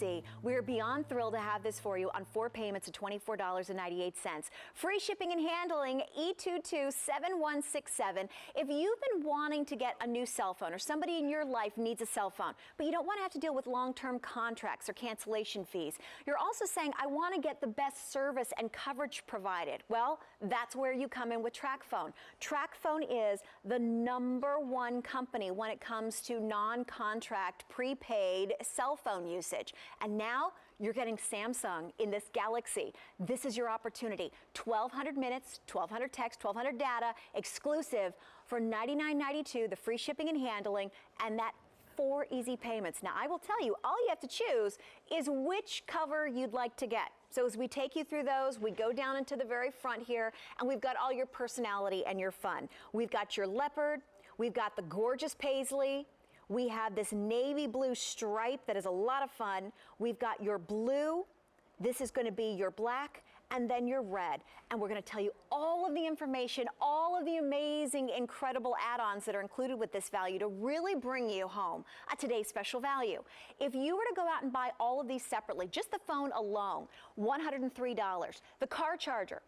Galaxy. We're beyond thrilled to have this for you on 4 payments of $24.98. Free shipping and handling, E227167. If you've been wanting to get a new cell phone, or somebody in your life needs a cell phone, but you don't want to have to deal with long-term contracts or cancellation fees, you're also saying, I want to get the best service and coverage provided. Well, that's where you come in with Tracfone. Tracfone is the #1 company when it comes to non-contract prepaid cell phone usage. And now you're getting Samsung in this Galaxy. This is your opportunity. 1,200 minutes, 1,200 text, 1,200 data, exclusive for $99.92, the free shipping and handling, and that 4 easy payments. Now, I will tell you, all you have to choose is which cover you'd like to get. So as we take you through those, we go down into the very front here, and we've got all your personality and your fun. We've got your leopard, we've got the gorgeous paisley, we have this navy blue stripe that is a lot of fun, we've got your blue, this is going to be your black, and then your red. And we're going to tell you all of the information, all of the amazing, incredible add-ons that are included with this value to really bring you home a today's special value. If you were to go out and buy all of these separately, just the phone alone, $103. The car charger,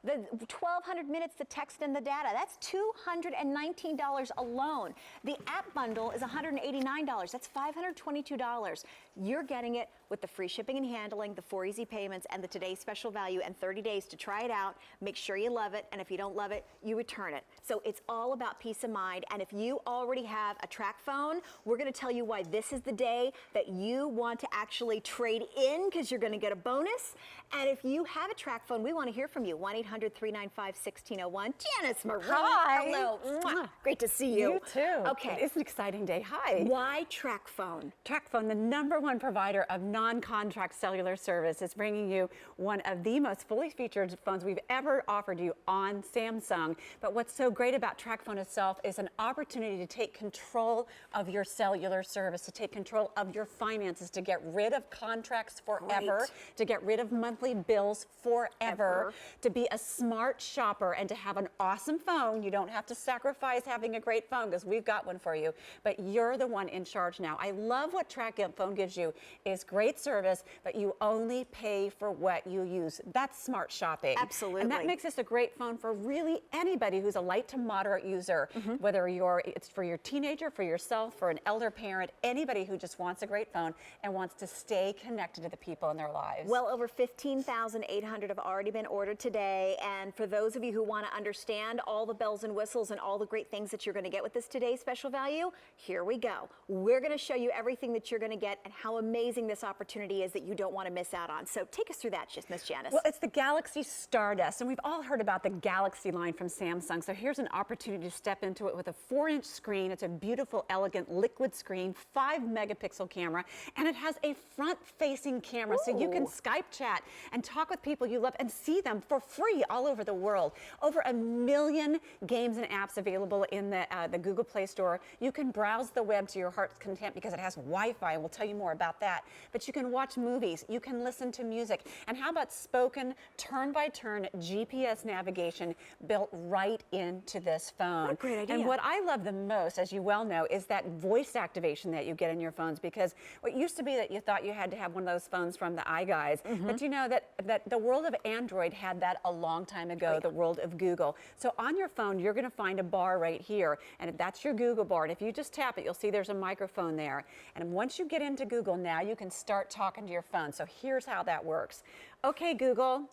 the 1,200 minutes to text and the data, that's $219 alone. The app bundle is $189. That's $522. You're getting it with the free shipping and handling, the 4 easy payments, and the today's special value, and 30 days to try it out. Make sure you love it, and if you don't love it, you return it. So it's all about peace of mind. And if you already have a Tracfone, we're going to tell you why this is the day that you want to actually trade in, because you're going to get a bonus. And if you have a Tracfone, we want to hear from you. 1-800-395-1601. Janice Marie. Hi. Hello. Mwah. Great to see you. You too. Okay. It is an exciting day. Hi. Why Tracfone? Tracfone, the #1 provider of non-contract cellular service, is bringing you one of the most fully featured phones we've ever offered you on Samsung. But what's so great about Tracfone itself is an opportunity to take control of your cellular service, to take control of your finances, to get rid of contracts forever, to get rid of monthly bills forever, to be a smart shopper and to have an awesome phone. You don't have to sacrifice having a great phone, because we've got one for you, but you're the one in charge now. I love what Tracfone gives you is great service, but you only pay for what you use. That's smart shopping. Absolutely. And that makes this a great phone for really anybody who's a light to moderate user, whether it's for your teenager, for yourself, for an elder parent, anybody who just wants a great phone and wants to stay connected to the people in their lives. Well, over 15,800 have already been ordered today. And for those of you who want to understand all the bells and whistles and all the great things that you're going to get with this today's special value, here we go. We're going to show you everything that you're going to get and how amazing this opportunity is that you don't want to miss out on. So take us through that, Miss Janice. Well, it's the Galaxy Stardust, and we've all heard about the Galaxy line from Samsung. So here's an opportunity to step into it with a 4-inch screen. It's a beautiful, elegant liquid screen, 5-megapixel camera, and it has a front-facing camera, so you can Skype chat and talk with people you love and see them for free all over the world. Over 1 million games and apps available in the Google Play Store. You can browse the web to your heart's content because it has Wi-Fi. We'll tell you more about that. But you can watch movies, you can listen to music, and how about spoken turn-by-turn GPS navigation built right into this phone? What a great idea. And what I love the most, as you well know, is that voice activation that you get in your phones, because what used to be that you thought you had to have one of those phones from the iGuys, but you know that the world of Android had that a long time ago, the world of Google. So on your phone, you're going to find a bar right here, and that's your Google bar. And if you just tap it, you'll see there's a microphone there. And once you get into Google, now you can start talking to your phone. So here's how that works. Okay, Google,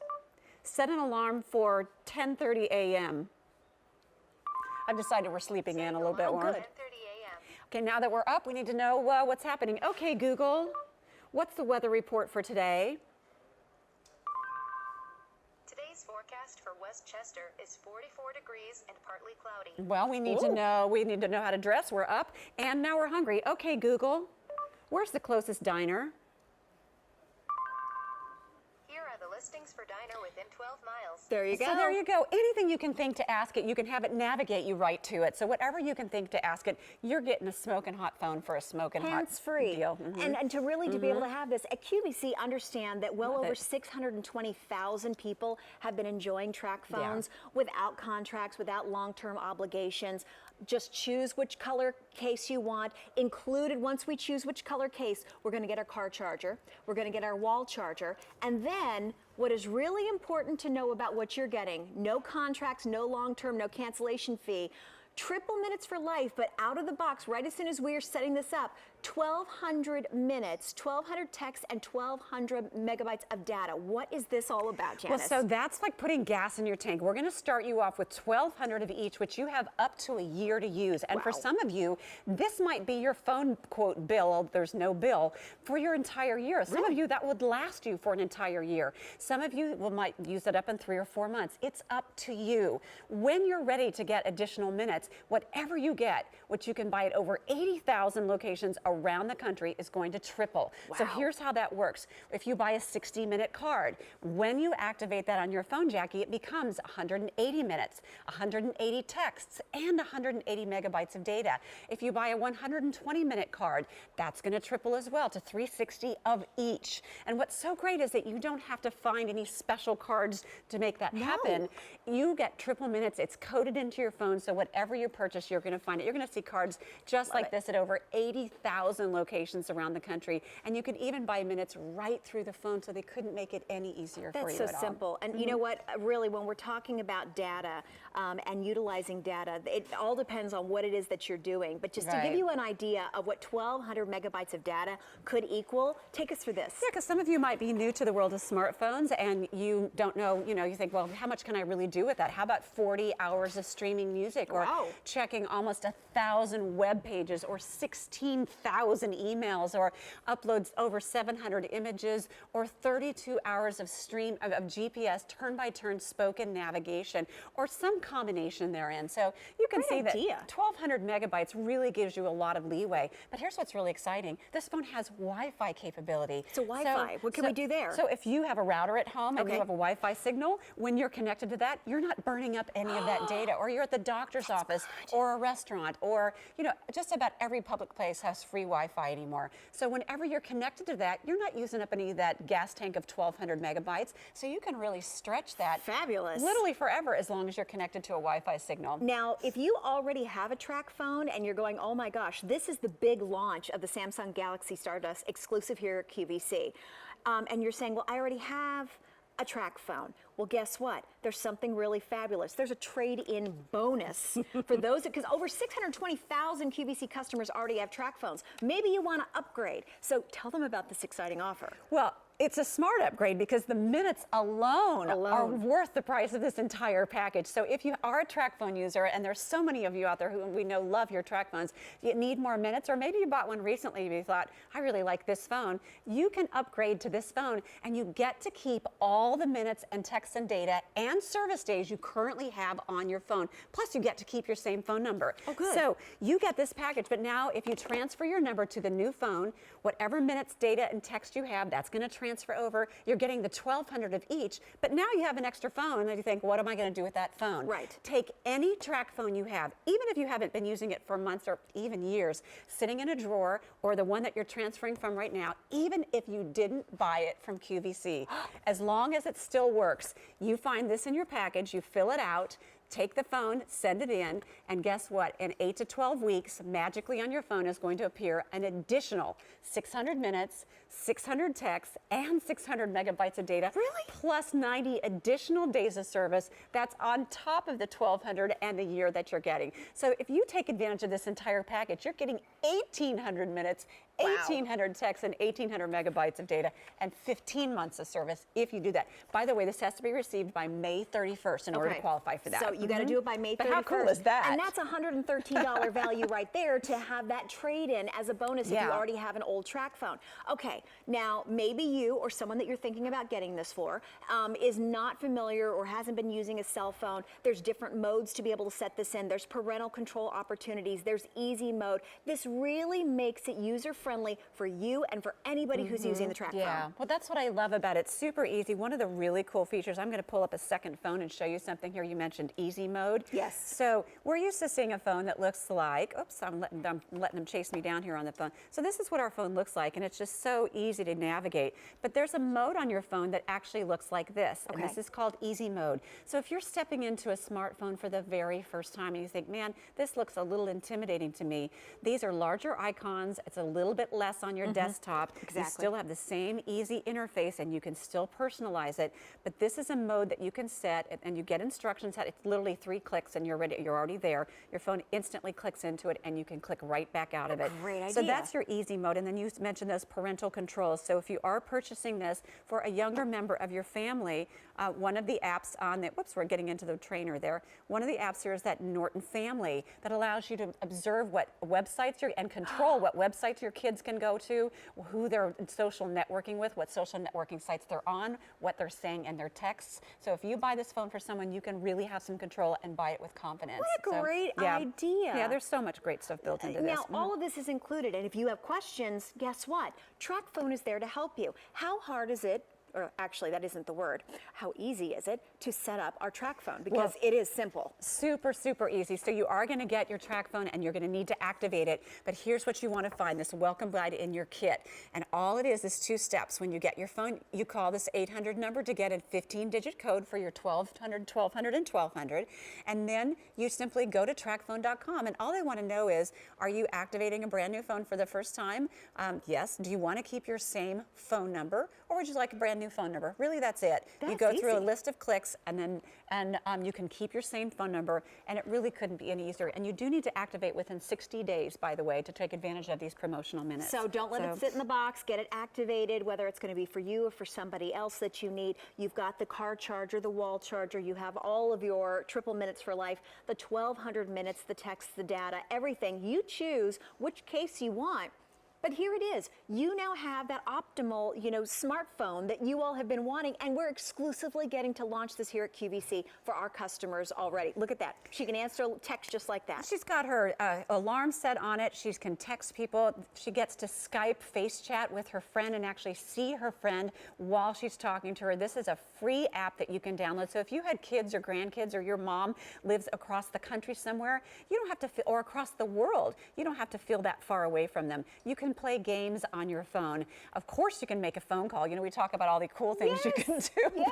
set an alarm for 10:30 a.m. I've decided we're sleeping in a little bit more. 10:30 a.m. Okay, now that we're up, we need to know what's happening. Okay, Google, what's the weather report for today? Today's forecast for Westchester is 44 degrees and partly cloudy. Well, we need to know how to dress. We're up, and now we're hungry. Okay, Google, where's the closest diner? Here are the listings for diner within 12 miles. There you go. So there you go. Anything you can think to ask it, you can have it navigate you right to it. So whatever you can think to ask it, you're getting a smoking hot phone for a smoking hot hands-free deal. And to really to be able to have this at QVC, understand that well over 620,000 people have been enjoying Tracfones without contracts, without long-term obligations. Just choose which color case you want. Included, once we choose which color case, we're going to get our car charger, we're going to get our wall charger, and then what is really important to know about what you're getting, no contracts, no long-term, no cancellation fee, triple minutes for life, but out of the box, right as soon as we are setting this up, 1,200 minutes, 1,200 texts, and 1,200 megabytes of data. What is this all about, Janice? Well, so that's like putting gas in your tank. We're going to start you off with 1,200 of each, which you have up to a year to use. And for some of you, this might be your phone quote bill. There's no bill for your entire year. Some of you, that would last you for an entire year. Some of you might use it up in 3 or 4 months. It's up to you. When you're ready to get additional minutes, whatever you get, which you can buy at over 80,000 locations around the country, is going to triple. So here's how that works. If you buy a 60-minute card, when you activate that on your phone, Jackie, it becomes 180 minutes, 180 texts, and 180 megabytes of data. If you buy a 120-minute card, that's going to triple as well to 360 of each. And what's so great is that you don't have to find any special cards to make that happen. You get triple minutes. It's coded into your phone, so whatever you purchase, you're going to find it. You're going to see cards just like this at over 80,000 locations around the country. And you can even buy minutes right through the phone, so they couldn't make it any easier for you That's at so all. simple. And you know what, really, when we're talking about data and utilizing data, it all depends on what it is that you're doing. But just to give you an idea of what 1,200 megabytes of data could equal, take us through this. Yeah, because some of you might be new to the world of smartphones and you don't know, you think, well, how much can I really do with that? How about 40 hours of streaming music or checking almost 1,000 web pages or 16,000 emails or uploads over 700 images or 32 hours of GPS turn-by-turn spoken navigation or some combination therein. So you can see that 1,200 megabytes really gives you a lot of leeway. But here's what's really exciting. This phone has Wi-Fi capability. So Wi-Fi, what can we do there? So if you have a router at home and you have a Wi-Fi signal, when you're connected to that, you're not burning up any of that data, or you're at the doctor's office or a restaurant, or just about every public place has free Wi-Fi anymore. So whenever you're connected to that, you're not using up any of that gas tank of 1,200 megabytes. So you can really stretch that literally forever as long as you're connected to a Wi-Fi signal. Now, if you already have a Tracfone and you're going, oh my gosh, this is the big launch of the Samsung Galaxy Stardust exclusive here at QVC, and you're saying, well, I already have a Tracfone. Well, guess what? There's something really fabulous. There's a trade-in bonus for those, because over 620,000 QVC customers already have Tracfones. Maybe you want to upgrade. So tell them about this exciting offer. Well, it's a smart upgrade because the minutes alone are worth the price of this entire package. So if you are a Tracfone user, and there's so many of you out there who we know love your Tracfones, you need more minutes, or maybe you bought one recently and you thought, I really like this phone, you can upgrade to this phone and you get to keep all the minutes and texts and data and service days you currently have on your phone. Plus you get to keep your same phone number. Oh, good. So you get this package, but now if you transfer your number to the new phone, whatever minutes, data, and text you have, that's going to transfer over. You're getting the 1,200 of each, but now you have an extra phone and you think, what am I going to do with that phone? Right. Take any Tracfone you have, even if you haven't been using it for months or even years, sitting in a drawer, or the one that you're transferring from right now, even if you didn't buy it from QVC, as long as it still works, you find this in your package, you fill it out, take the phone, send it in, and guess what? In 8 to 12 weeks, magically on your phone is going to appear an additional 600 minutes, 600 texts, and 600 megabytes of data. Really? Plus 90 additional days of service. That's on top of the 1,200 and the year that you're getting. So if you take advantage of this entire package, you're getting 1,800 minutes, 1,800 texts, and 1,800 megabytes of data, and 15 months of service if you do that. By the way, this has to be received by May 31st in order to qualify for that. So you got to do it by May 31st. But how cool is that? And that's $113 value right there to have that trade-in as a bonus if you already have an old Tracfone. Okay, now maybe you or someone that you're thinking about getting this for is not familiar or hasn't been using a cell phone. There's different modes to be able to set this in. There's parental control opportunities. There's easy mode. This really makes it user-friendly friendly for you and for anybody who's using the Tracfone. Yeah, well, that's what I love about it. Super easy. One of the really cool features, I'm going to pull up a second phone and show you something here. You mentioned easy mode. Yes. So we're used to seeing a phone that looks like, oops, I'm letting them chase me down here on the phone. So this is what our phone looks like, and it's just so easy to navigate. But there's a mode on your phone that actually looks like this, and this is called easy mode. So if you're stepping into a smartphone for the very first time and you think, man, this looks a little intimidating to me, these are larger icons. It's a little bit less on your desktop. Exactly. You still have the same easy interface and you can still personalize it, but this is a mode that you can set and you get instructions. It's literally 3 clicks and you're ready. You're already there. Your phone instantly clicks into it and you can click right back out of it. Great idea. So that's your easy mode. And then you mentioned those parental controls. So if you are purchasing this for a younger member of your family, one of the apps on the, whoops, we're getting into the trainer there. One of the apps here is that Norton Family that allows you to observe what websites and control what websites your kids can go to, who they're social networking with, what social networking sites they're on, what they're saying in their texts. So if you buy this phone for someone, you can really have some control and buy it with confidence. What a great idea. Yeah, there's so much great stuff built into this. Now, all of this is included, and if you have questions, guess what? Tracfone is there to help you. How hard is it, or actually that isn't the word, how easy is it to set up our Tracfone? Because it is simple. Super, super easy. So you are going to get your Tracfone and you're going to need to activate it. But here's what you want to find, this welcome guide in your kit. And all it is 2 steps. When you get your phone, you call this 800 number to get a 15-digit code for your 1200, 1200, and 1200. And then you simply go to tracfone.com. And all they want to know is, are you activating a brand new phone for the first time? Yes. Do you want to keep your same phone number? Or would you like a brand new phone number? Really, that's it. You go through a list of clicks and you can keep your same phone number, and it really couldn't be any easier. And you do need to activate within 60 days, by the way, to take advantage of these promotional minutes. So don't let it sit in the box. Get it activated, whether it's going to be for you or for somebody else that you need. You've got the car charger, the wall charger. You have all of your triple minutes for life, the 1200 minutes, the text, the data, everything. You choose which case you want. But here it is. You now have that optimal, smartphone that you all have been wanting, and we're exclusively getting to launch this here at QVC for our customers already. Look at that. She can answer text just like that. She's got her alarm set on it. She can text people. She gets to Skype face chat with her friend and actually see her friend while she's talking to her. This is a free app that you can download. So if you had kids or grandkids, or your mom lives across the country somewhere, you don't have to feel, or across the world, you don't have to feel that far away from them. You can play games on your phone. Of course, you can make a phone call. We talk about all the cool things you can do.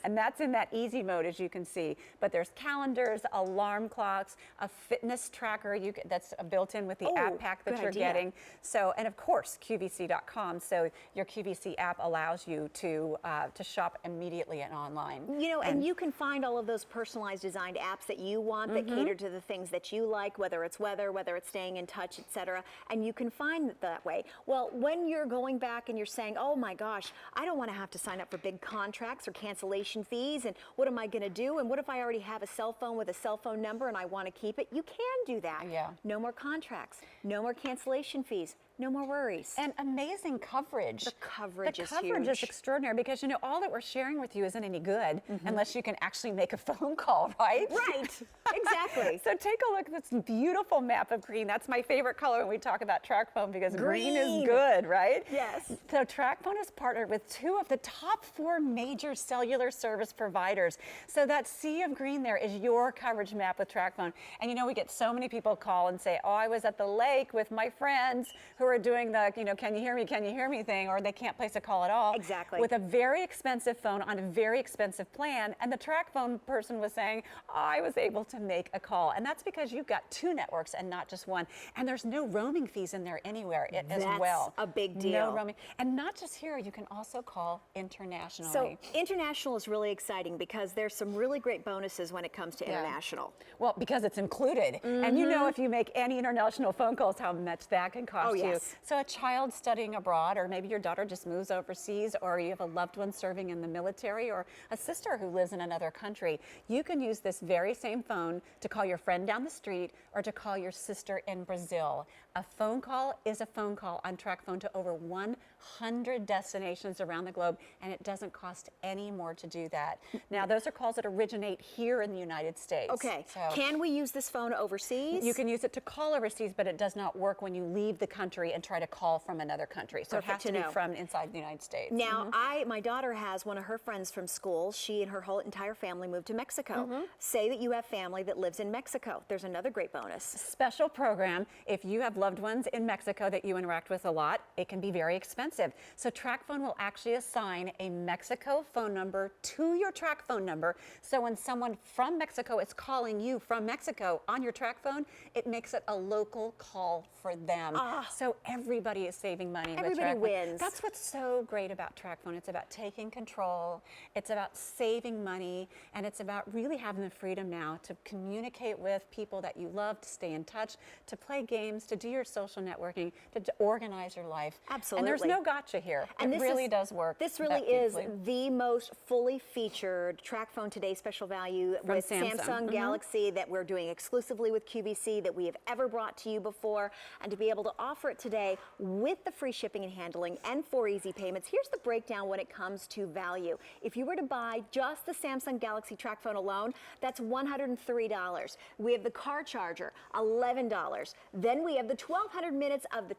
And that's in that easy mode, as you can see. But there's calendars, alarm clocks, a fitness tracker that's built in with the app pack that you're getting. So, and of course, QVC.com. So your QVC app allows you to shop immediately and online. And you can find all of those personalized designed apps that you want that cater to the things that you like, whether it's weather, whether it's staying in touch, etc. And you can find it that way. Well, when you're going back and you're saying, oh my gosh, I don't want to have to sign up for big contracts or cancellation fees, and what am I going to do? And what if I already have a cell phone with a cell phone number and I want to keep it? You can do that. Yeah. No more contracts, no more cancellation fees. No more worries. And amazing coverage. The coverage is huge. The coverage is extraordinary because, all that we're sharing with you isn't any good unless you can actually make a phone call, right? Right. Exactly. So take a look at this beautiful map of green. That's my favorite color when we talk about Tracfone because green is good, right? Yes. So Tracfone has partnered with 2 of the top 4 major cellular service providers. So that sea of green there is your coverage map with Tracfone. And we get so many people call and say, oh, I was at the lake with my friends who are doing the, can you hear me thing, or they can't place a call at all. Exactly. With a very expensive phone on a very expensive plan. And the Tracfone person was saying, oh, I was able to make a call. And that's because you've got 2 networks and not just one. And there's no roaming fees in there anywhere as well. That's a big deal. No roaming. And not just here, you can also call internationally. So international is really exciting because there's some really great bonuses when it comes to international. Well, because it's included. And if you make any international phone calls, how much that can cost you. So a child studying abroad, or maybe your daughter just moves overseas, or you have a loved one serving in the military, or a sister who lives in another country, you can use this very same phone to call your friend down the street or to call your sister in Brazil. A phone call is a phone call on Tracfone to over 100 destinations around the globe, and it doesn't cost any more to do that. Now, those are calls that originate here in the United States. Okay. So can we use this phone overseas? you can use it to call overseas, but it does not work when you leave the country. country and try to call from another country. So Perfect it has to to be know. from inside the United States. Now, my daughter has one of her friends from school. She and her whole entire family moved to Mexico. Say that you have family that lives in Mexico. There's another great bonus. Special program. If you have loved ones in Mexico that you interact with a lot, it can be very expensive. So Tracfone will actually assign a Mexico phone number to your Tracfone number. So when someone from Mexico is calling you from Mexico on your Tracfone, it makes it a local call for them. So everybody is saving money. Everybody with Tracfone. wins. That's what's so great about Tracfone. It's about taking control. It's about saving money, and it's about really having the freedom now to communicate with people that you love, to stay in touch, to play games, to do your social networking, to organize your life. Absolutely. And there's no gotcha here. And it this really is- does work. This really that is deeply. the most fully featured Tracfone Today special value From with Samsung. Samsung Galaxy that we're doing exclusively with QVC that we have ever brought to you before. And to be able to offer it today with the free shipping and handling and 4 easy payments, here's the breakdown when it comes to value. If you were to buy just the Samsung Galaxy Tracfone alone, that's $103. We have the car charger, $11. Then we have the 1,200 minutes of the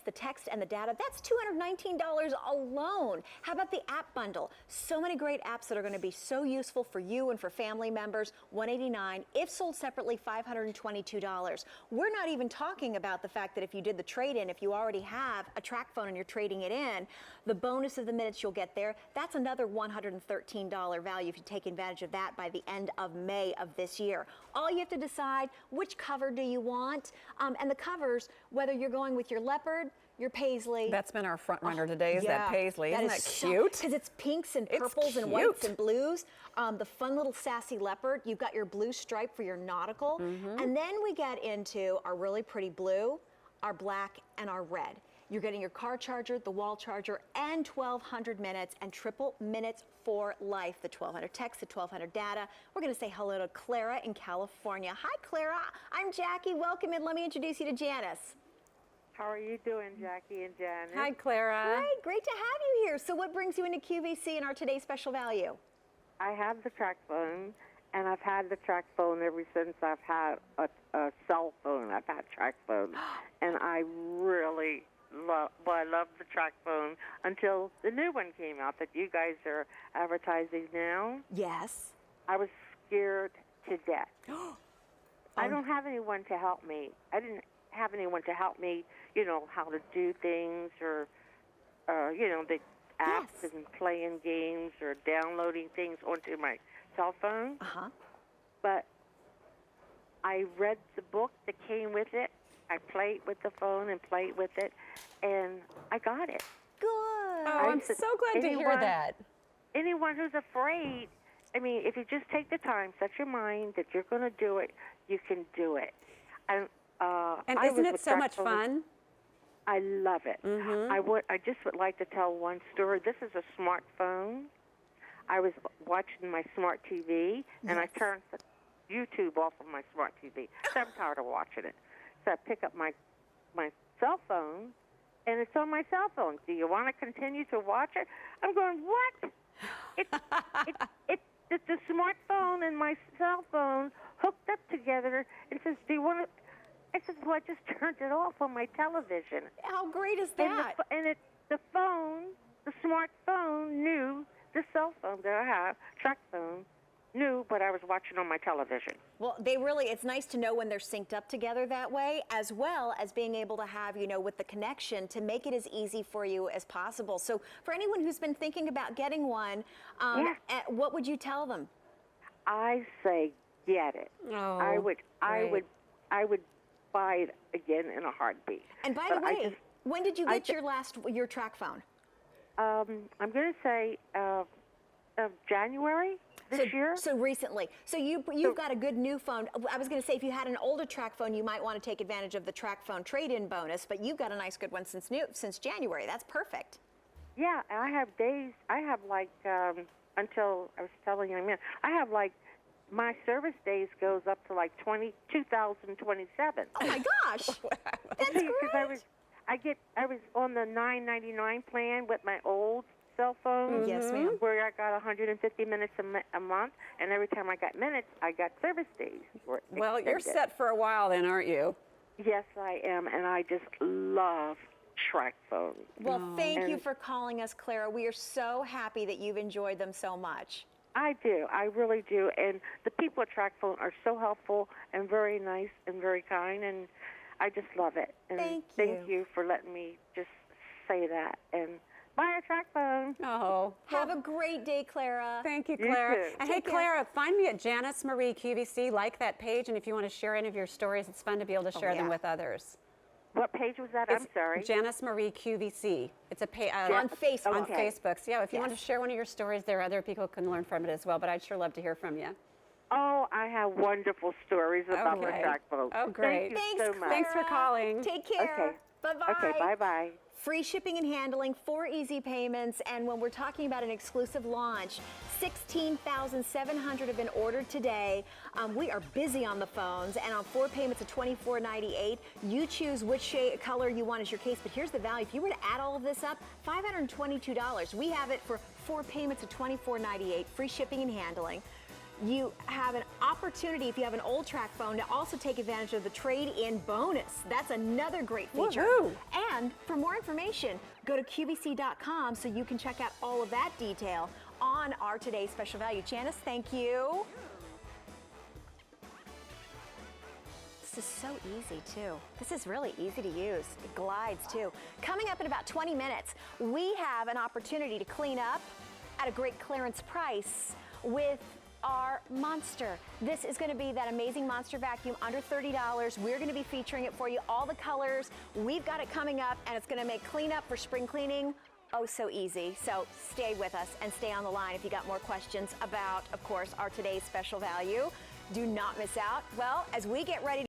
the text, and the data. That's $219 alone. How about the app bundle? So many great apps that are going to be so useful for you and for family members. $189. If sold separately, $522. We're not even talking about the fact that if you did the trade-in, if you already have a Tracfone and you're trading it in, the bonus of the minutes you'll get there, that's another $113 value if you take advantage of that by the end of May of this year. All you have to decide, which cover do you want? And the covers, whether you're going with your leopard, your paisley. That's been our front runner today, is Yeah, that paisley. Isn't that so- cute? Because it's pinks and It's purples and whites cute. and blues. The fun little sassy leopard. You've got your blue stripe for your nautical. And then we get into our really pretty blue, our black, and our red. You're getting your car charger, the wall charger, and 1,200 minutes and triple minutes for life. The 1,200 text, the 1,200 data. We're going to say hello to Clara in California. Hi, Clara. I'm Jackie. Welcome in. Let me introduce you to Janice. How are you doing, Jackie and Janet? Hi, Clara. Great to have you here. So what brings you into QVC and our today's special value? I have the Tracfone, and I've had the Tracfone ever since I've had a cell phone. I've had Tracfone, and I really love the Tracfone until the new one came out that you guys are advertising now. Yes. I was scared to death. I don't have anyone to help me. I didn't have anyone to help me, how to do things or, the apps Yes. and playing games or downloading things onto my cell phone. Uh-huh. But I read the book that came with it. I played with the phone and played with it, and I got it. Good. Oh, I'm said, so glad to hear anyone- that. Anyone who's afraid, if you just take the time, set your mind that you're going to do it, you can do it. And I isn't was it with so much Tracfone. fun? I love it. I just would like to tell one story. This is a smartphone. I was watching my smart TV, and I turned YouTube off of my smart TV. So I'm tired of watching it. So I pick up my cell phone, and it's on my cell phone. Do you want to continue to watch it? I'm going, what? It's the smartphone and my cell phone hooked up together. It says, do you want to? I said, well, I just turned it off on my television. How great is And that? the smartphone knew the cell phone that I have, Tracfone, knew what I was watching on my television. Well, it's nice to know when they're synced up together that way, as well as being able to have, with the connection to make it as easy for you as possible. So for anyone who's been thinking about getting one, what would you tell them? I say, get it. Oh, I would great. buy it again in a heartbeat. And by But the way, when did you get your Tracfone? I'm going to say January this year. So recently. So you've got a good new phone. I was going to say, if you had an older Tracfone, you might want to take advantage of the Tracfone trade-in bonus, but you've got a nice good one since January. That's perfect. Yeah, I have days. I have until I was telling you, I have my service days goes up to 2027. Oh my gosh, that's See, 'cause great. I was on the $9.99 plan with my old cell phone. Yes, ma'am. Where I got 150 minutes a month, and every time I got minutes, I got service days. Well, you're extended. set for a while then, aren't you? Yes, I am, and I just love Tracfone. Well, thank you And for calling us, Clara. We are so happy that you've enjoyed them so much. I do. I really do. And the people at Tracfone are so helpful and very nice and very kind, and I just love it. And Thank you. you for letting me just say that. And bye, Tracfone. Oh, Have a great day, Clara. thank you, You Clara. too. And hey, Take care. Clara, find me at Janice Marie QVC. Like that page, and if you want to share any of your stories, it's fun to be able to share them yeah. with others. What page was that? I'm sorry. Janice Marie QVC. It's a On Facebook. On Okay. Facebook. So yeah, if you want to Yes. share one of your stories there, other people can learn from it as well. But I'd sure love to hear from you. Oh, I have wonderful stories about the Okay. Tracfone. Oh, great. Thank you Thanks, so Clara. much. Thanks for calling. Take care. Okay. Bye-bye. Okay, bye-bye. Free shipping and handling, 4 easy payments, and when we're talking about an exclusive launch, 16,700 have been ordered today. We are busy on the phones, and on 4 payments of $24.98, you choose which color you want as your case, but here's the value. If you were to add all of this up, $522. We have it for 4 payments of $24.98, free shipping and handling. You have an opportunity, if you have an old Tracfone, to also take advantage of the trade-in bonus. That's another great feature. Woohoo! And for more information, go to QVC.com so you can check out all of that detail on our today's special value. Janice, thank you. This is so easy, too. This is really easy to use. It glides, too. Coming up in about 20 minutes, we have an opportunity to clean up at a great clearance price with our Monster. This is going to be that amazing Monster vacuum under $30. We're going to be featuring it for you, all the colors. We've got it coming up, and it's going to make cleanup for spring cleaning oh so easy. So stay with us and stay on the line if you got more questions about, of course, our today's special value. Do not miss out. Well, as we get ready